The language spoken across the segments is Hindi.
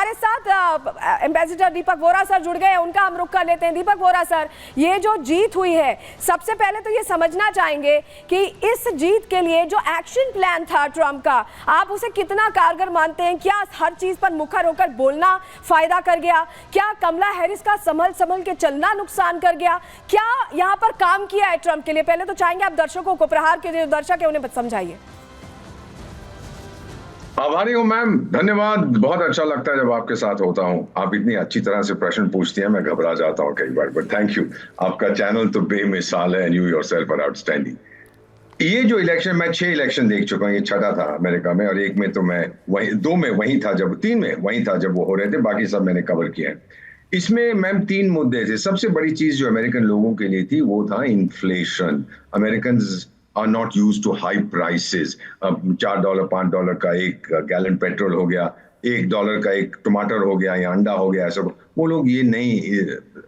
हमारे साथ एम्बेसडर दीपक वोरा सर जुड़ गए हैं, उनका हम रुख कर लेते हैं। दीपक वोरा सर, ये जो जीत हुई है, सबसे पहले तो ये समझना चाहेंगे कि इस जीत के लिए जो एक्शन प्लान था ट्रंप का, आप उसे कितना कारगर मानते हैं? क्या हर चीज पर मुखर होकर बोलना फायदा कर गया? क्या कमला हैरिस का संभल के चलना नुकसान कर गया? क्या यहाँ पर काम किया है ट्रंप के लिए? पहले तो चाहेंगे आप दर्शकों को, प्रहार के जो दर्शक है उन्हें समझाइए। आभारी हूँ मैम, धन्यवाद। बहुत अच्छा लगता है जब आपके साथ होता हूँ। आप इतनी अच्छी तरह से प्रश्न पूछती हैं, मैं घबरा जाता हूँ कई बार, बट थैंक यू। आपका चैनल तो बेमिसाल है, यू योरसेल्फ आर आउटस्टैंडिंग। ये जो इलेक्शन, मैं 6 इलेक्शन देख चुका हूँ, ये छठा था अमेरिका में, और एक में तो मैं वही, 2 में वही था जब, 3 में वही था जब वो हो रहे थे, बाकी सब मैंने कवर किया है। इसमें मैम 3 मुद्दे थे। सबसे बड़ी चीज जो अमेरिकन लोगों के लिए थी वो था inflation. American are not used to high prices. $4 $5 का एक गैलन पेट्रोल हो गया, $1 का एक टमाटर हो गया या अंडा हो गया, ऐसा वो लोग ये नहीं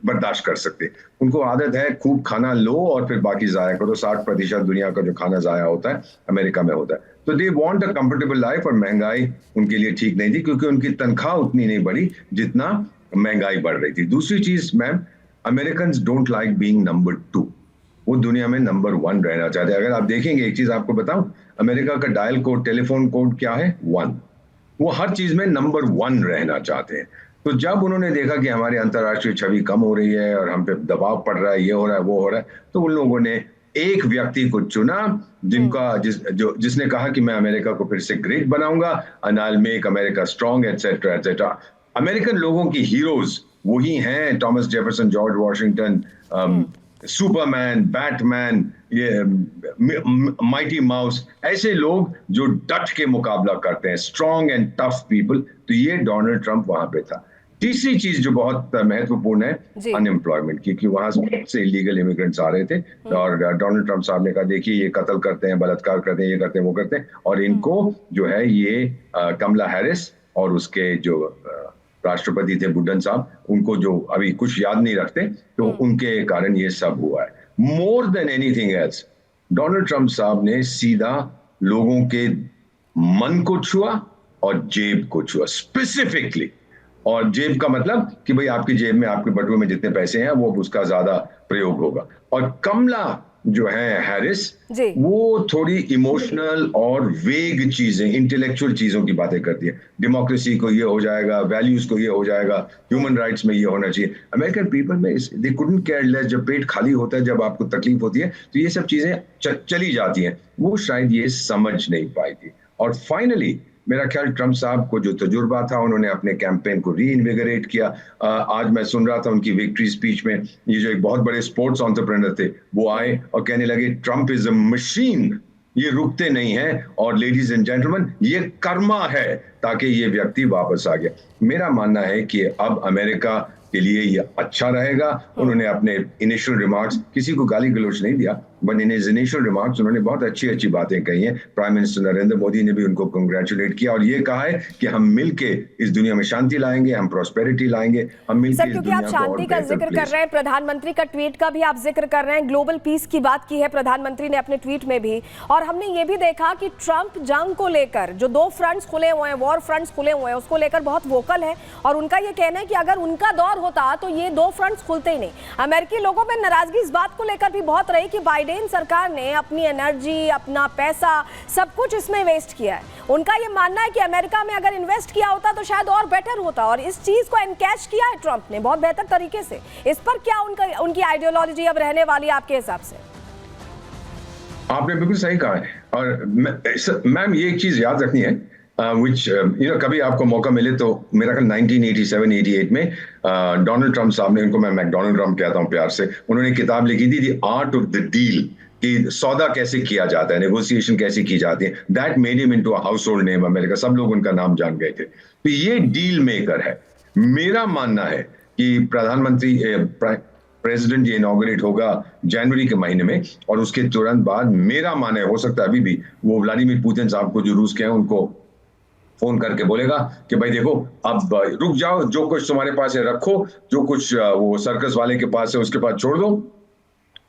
बर्दाश्त कर सकते। उनको आदत है खूब खाना लो और फिर बाकी जाया करो। 60% दुनिया का जो खाना जाया होता है अमेरिका में होता है। तो they want a comfortable life, और महंगाई उनके लिए ठीक नहीं थी क्योंकि उनकी तनख्वाह उतनी नहीं बढ़ी जितना महंगाई बढ़ रही थी। दूसरी चीज ma'am, American don't like being number 2। वो दुनिया में नंबर 1 रहना चाहते हैं। अगर आप देखेंगे, एक चीज आपको बताऊं, अमेरिका का डायल कोड, टेलीफोन कोड क्या है? 1। वो हर चीज में नंबर 1 रहना चाहते हैं। तो जब उन्होंने देखा कि हमारी अंतर्राष्ट्रीय छवि कम हो रही है और हम पे दबाव पड़ रहा है, ये हो रहा है, वो हो रहा है, तो उन लोगों ने एक व्यक्ति को चुना जिसने कहा कि मैं अमेरिका को फिर से ग्रेट बनाऊंगा, and I will make America strong, etcetera etcetera. American लोगों की हीरोज वही हैं, Thomas Jefferson, George Washington, Superman, Batman, ये माइटी माउस, ऐसे लोग जो डट के मुकाबला करते हैं, स्ट्रॉन्ग एंड टफ पीपल। तो ये डोनाल्ड ट्रंप वहां पे था। तीसरी चीज जो बहुत महत्वपूर्ण है, अनएम्प्लॉयमेंट, क्योंकि वहां से इलीगल इमिग्रेंट्स आ रहे थे और डोनाल्ड ट्रंप साहब ने कहा देखिए ये कत्ल करते हैं, बलात्कार करते हैं, ये करते हैं, वो करते हैं, और इनको जो है ये कमला हैरिस और उसके जो राष्ट्रपति थे बुड्डन साहब, उनको जो अभी कुछ याद नहीं रखते, तो उनके कारण ये सब हुआ है। More than anything else, Donald Trump साहब ने सीधा लोगों के मन को छुआ और जेब को छुआ स्पेसिफिकली। और जेब का मतलब कि भाई आपकी जेब में, आपके बटुए में जितने पैसे हैं वो उसका ज्यादा प्रयोग होगा। और कमला जो है हैरिस, वो थोड़ी इमोशनल और वेग चीजें, इंटेलेक्चुअल चीजों की बातें करती है। डेमोक्रेसी को ये हो जाएगा, वैल्यूज को ये हो जाएगा, ह्यूमन राइट्स में ये होना चाहिए। अमेरिकन पीपल में दे कुडंट केयर लेस। जब पेट खाली होता है, जब आपको तकलीफ होती है, तो ये सब चीजें चली जाती हैं। वो शायद ये समझ नहीं पाई थी। और फाइनली मेरा ख्याल ट्रंप साहब को जो तजुर्बा था, उन्होंने अपने कैंपेन को रीइन्विगरेट किया। आज मैं सुन रहा था उनकी विक्ट्री स्पीच में, ये जो एक बहुत बड़े स्पोर्ट्स एंटरप्रेन्योर थे, वो आए और कहने लगे ट्रंप इज अ मशीन, ये रुकते नहीं हैं, और लेडीज एंड जेंटलमैन ये कर्मा है, ताकि ये व्यक्ति वापस आ गया। मेरा मानना है कि अब अमेरिका के लिए ये अच्छा रहेगा। उन्होंने अपने इनिशियल रिमार्क्स, किसी को गाली गलौज नहीं दिया, but in his initial remarks उन्होंने बहुत अच्छी अच्छी बातें कही हैं। प्राइम मिनिस्टर नरेंद्र मोदी ने भी उनको कांग्रेचुलेट किया और ये कहा है कि हम मिलके इस दुनिया में शांति लाएंगे, हम प्रॉस्पेरिटी लाएंगे, हम मिलके इस दुनिया को और बेहतर शांति का जिक्र कर रहे हैं, प्रधानमंत्री का ट्वीट का भी आप जिक्र कर रहे हैं, ग्लोबल पीस की बात की है प्रधानमंत्री ने अपने ट्वीट में भी। और हमने ये भी देखा कि ट्रंप जंग को लेकर जो 2 फ्रंट्स खुले हुए हैं, वॉर फ्रंट्स खुले हुए हैं, उसको लेकर बहुत वोकल है। और उनका ये कहना है कि अगर उनका दौर होता तो ये 2 फ्रंट्स खुलते ही नहीं। अमेरिकी लोगों में नाराजगी इस बात को लेकर भी बहुत रही कि बाइडेन सरकार ने अपनी एनर्जी, अपना पैसा, सब कुछ इसमें वेस्ट किया है। उनका ये मानना है कि अमेरिका में अगर इन्वेस्ट किया होता तो शायद और बेटर होता, और इस चीज को एनकैश किया है ट्रंप ने बहुत बेहतर तरीके से। इस पर क्या उनकी आइडियोलॉजी अब रहने वाली है आपके हिसाब से? आपने बिल्कुल सही कहा है। और मैम ये एक चीज याद रखनी है, कभी आपको मौका मिले तो, मेरा ख्याल 1987-88 में डोनाल्ड ट्रंप साहब ने, उनको मैं मैकडोनाल्ड ट्रंप कहता हूं प्यार से, उन्होंने किताब लिखी थी the art of the deal, कि सौदा कैसे किया जाता है, नेगोशिएशन कैसे की जाती है। That made him into a household name America, सब लोग उनका नाम जान गए थे। तो ये डील मेकर है। मेरा मानना है कि प्रधानमंत्री प्रेसिडेंट ये इनॉग्रेट होगा जनवरी के महीने में, और उसके तुरंत बाद मेरा मानना है, हो सकता है अभी भी वो व्लादिमीर पुतिन साहब को, जो रूस के हैं, उनको फोन करके बोलेगा कि भाई देखो अब रुक जाओ, जो कुछ तुम्हारे पास है रखो, जो कुछ वो सर्कस वाले के पास है उसके पास छोड़ दो,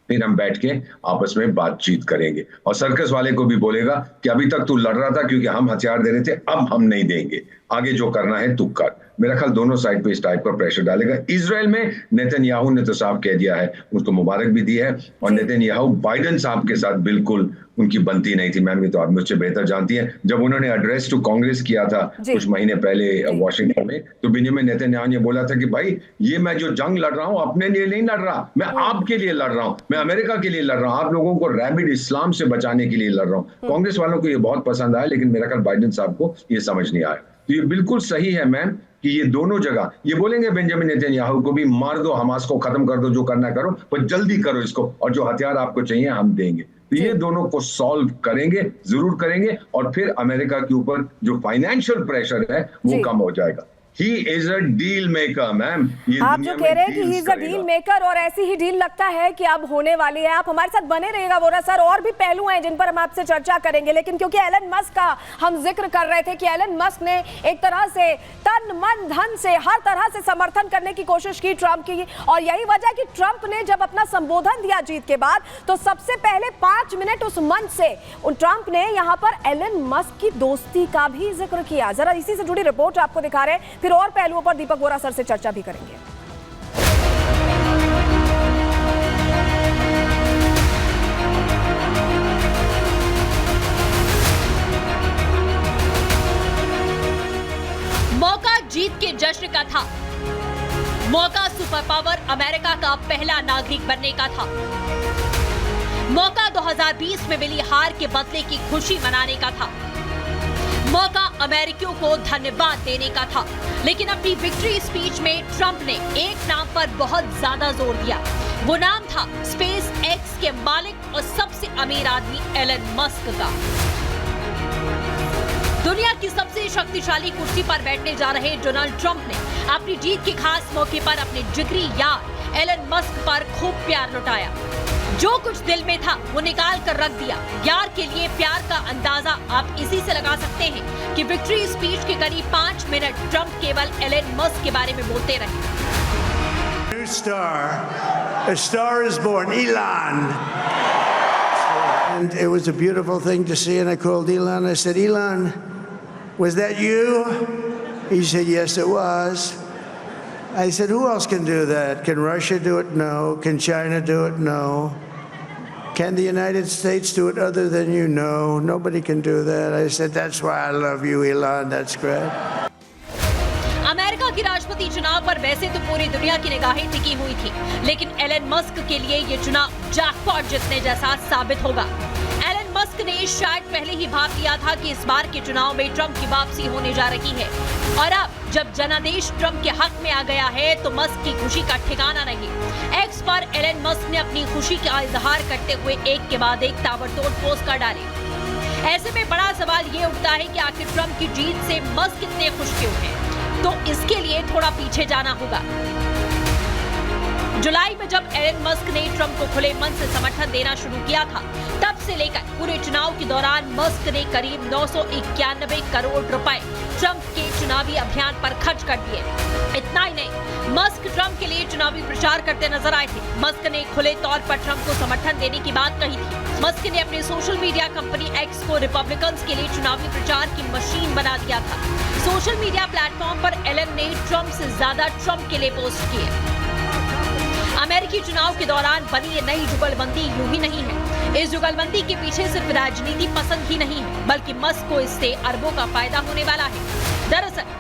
फिर हम बैठ के आपस में बातचीत करेंगे। और सर्कस वाले को भी बोलेगा कि अभी तक तू लड़ रहा था क्योंकि हम हथियार दे रहे थे, अब हम नहीं देंगे, आगे जो करना है तू कर। मेरा ख्याल दोनों साइड पे इस टाइप का प्रेशर डालेगा। इजराइल में नेतन्याहू ने तो साफ कह दिया है, उसको मुबारक भी दी है, और नेतन्याहू बाइडेन साहब के साथ बिल्कुल उनकी बनती नहीं थी। मैम ये तो आप मुझसे बेहतर जानती हैं, जब उन्होंने एड्रेस टू कांग्रेस किया था कुछ महीने पहले वॉशिंगटन में, तो बेंजामिन नेतन्याहू ने बोला था कि भाई ये मैं जो जंग लड़ रहा हूं अपने लिए नहीं लड़ रहा, मैं आपके लिए लड़ रहा हूं, मैं अमेरिका के लिए लड़ रहा हूं, आप लोगों को रैबिड इस्लाम से बचाने के लिए लड़ रहा हूं। कांग्रेस वालों को ये बहुत पसंद आया, लेकिन मेरा ख्याल बाइडेन साहब को ये समझ नहीं आया। तो ये बिल्कुल सही है मैम कि ये दोनों जगह ये बोलेंगे बेंजामिन नेतन्याहू को भी, मार दो हमास को, खत्म कर दो, जो करना करो, पर जल्दी करो इसको, और जो हथियार आपको चाहिए हम देंगे। तो ये दोनों को सॉल्व करेंगे, जरूर करेंगे, और फिर अमेरिका के ऊपर जो फाइनेंशियल प्रेशर है वो कम हो जाएगा। He is a deal maker, ma'am. आप जो कह रहे हैं कि he is a deal maker, और ऐसी ही डील लगता है कि अब होने वाली है। आप हमारे साथ बने रहिएगा वोरा सर, और भी पहलू हैं जिन पर हम आपसे चर्चा करेंगे, लेकिन क्योंकि एलन मस्क का हम जिक्र कर रहे थे कि एलन मस्क ने एक तरह से तन मन धन से हर तरह से समर्थन करने की कोशिश की ट्रंप की, और यही वजह कि ट्रंप ने जब अपना संबोधन दिया जीत के बाद, तो सबसे पहले 5 मिनट उस मंच से ट्रंप ने यहां पर एलन मस्क की दोस्ती का भी जिक्र किया। जरा इसी से जुड़ी रिपोर्ट आपको दिखा रहे हैं, फिर और पहलुओं पर दीपक वोरा सर से चर्चा भी करेंगे। मौका जीत के जश्न का था, मौका सुपर पावर अमेरिका का पहला नागरिक बनने का था, मौका 2020 में मिली हार के बदले की खुशी मनाने का था, मौका अमेरिकियों को धन्यवाद देने का था। लेकिन अपनी विक्ट्री स्पीच में ट्रंप ने एक नाम पर बहुत ज्यादा जोर दिया। वो नाम था स्पेस एक्स के मालिक और सबसे अमीर आदमी एलन मस्क का। दुनिया की सबसे शक्तिशाली कुर्सी पर बैठने जा रहे डोनाल्ड ट्रंप ने अपनी जीत के खास मौके पर अपने जिगरी यार एलन मस्क पर खूब प्यार लुटाया। जो कुछ दिल में था वो निकाल कर रख दिया। यार के लिए प्यार का अंदाजा आप इसी से लगा सकते हैं कि विक्ट्री स्पीच के करीब 5 मिनट ट्रंप केवल एलन मस्क के बारे में बोलते रहे। New star, a star is born, Elon. And it was a beautiful thing to see, and I called Elon. I said, Elon, was that you? He said, yes, it was. I said, who else can do that? Can Russia do it? No. Can China do it? No. Can the United States do it other than you? No. Nobody can do that. I said, that's why I love you, Elon. That's great. America की राष्ट्रपति चुनाव पर वैसे तो पूरी दुनिया की निगाहें टिकी हुई थी, लेकिन एलन मस्क के लिए ये चुनाव जैकपॉट जीतने जैसा साबित होगा। एलन मस्क ने शायद पहले ही भाप लिया था कि इस बार के चुनाव में ट्रंप की वापसी होने जा रही है, और अब जब जनादेश ट्रंप के हक में आ गया है तो मस्क की खुशी का ठिकाना नहीं। एक्स पर एलन मस्क ने अपनी खुशी का इजहार करते हुए एक के बाद एक ताबड़तोड़ पोस्ट कर डाले। ऐसे में बड़ा सवाल ये उठता है कि आखिर ट्रंप की जीत से मस्क कितने खुश क्यों हैं? तो इसके लिए थोड़ा पीछे जाना होगा। जुलाई में जब एलन मस्क ने ट्रंप को खुले मन से समर्थन देना शुरू किया था, तब से लेकर पूरे चुनाव के दौरान मस्क ने करीब 991 करोड़ रुपए ट्रंप के चुनावी अभियान पर खर्च कर दिए। इतना ही नहीं, मस्क ट्रंप के लिए चुनावी प्रचार करते नजर आए थे। मस्क ने खुले तौर पर ट्रंप को समर्थन देने की बात कही थी। मस्क ने अपने सोशल मीडिया कंपनी एक्स को रिपब्लिकन्स के लिए चुनावी प्रचार की मशीन बना दिया था। सोशल मीडिया प्लेटफॉर्म पर एलन ने ट्रंप से ज्यादा ट्रंप के लिए पोस्ट किए। अमेरिकी चुनाव के दौरान बनी ये नई जुगलबंदी यूं ही नहीं है। इस जुगलबंदी के पीछे सिर्फ राजनीति पसंद ही नहीं है, बल्कि मस्क को इससे अरबों का फायदा होने वाला है। दरअसल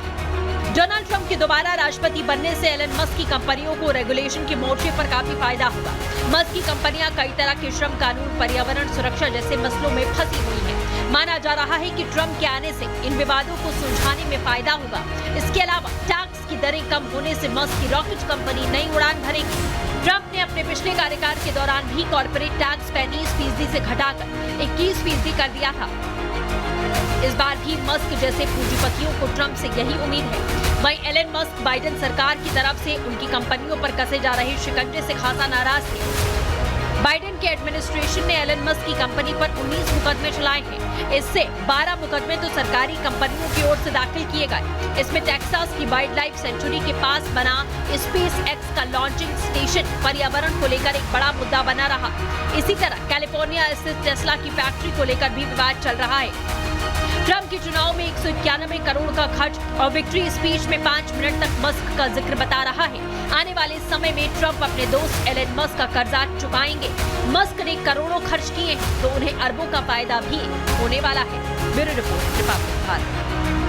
डोनाल्ड ट्रंप के दोबारा राष्ट्रपति बनने से एलन मस्क की कंपनियों को रेगुलेशन के मोर्चे पर काफी फायदा होगा। मस्क की कंपनियां कई तरह के श्रम कानून, पर्यावरण सुरक्षा जैसे मसलों में फंसी हुई हैं। माना जा रहा है कि ट्रंप के आने से इन विवादों को सुलझाने में फायदा होगा। इसके अलावा टैक्स की दरें कम होने से मस्क की रॉकेट कंपनी नई उड़ान भरेगी। ट्रंप ने अपने पिछले कार्यकाल के दौरान भी कॉर्पोरेट टैक्स 35% से घटाकर 21% कर दिया था। इस बार भी मस्क जैसे पूंजीपतियों को ट्रंप से यही उम्मीद है। वहीं एलन मस्क बाइडेन सरकार की तरफ से उनकी कंपनियों पर कसे जा रहे शिकंजे से खासा नाराज थे। बाइडेन के एडमिनिस्ट्रेशन ने एलन मस्क की कंपनी पर 19 मुकदमे चलाए हैं। इससे 12 मुकदमे तो सरकारी कंपनियों की ओर से दाखिल किए गए। इसमें टेक्सास की वाइल्ड लाइफ सेंचुरी के पास बना स्पेस एक्स का लॉन्चिंग स्टेशन पर्यावरण को लेकर एक बड़ा मुद्दा बना रहा। इसी तरह कैलिफोर्निया स्थित टेस्ला की फैक्ट्री को लेकर भी विवाद चल रहा है। ट्रंप के चुनाव में 191 करोड़ का खर्च और विक्ट्री स्पीच में 5 मिनट तक मस्क का जिक्र बता रहा है। आने वाले समय में ट्रंप अपने दोस्त एलन मस्क का कर्जा चुकाएंगे। मस्क ने करोड़ों खर्च किए तो उन्हें अरबों का फायदा भी होने वाला है। Bureau report, Republic Bharat.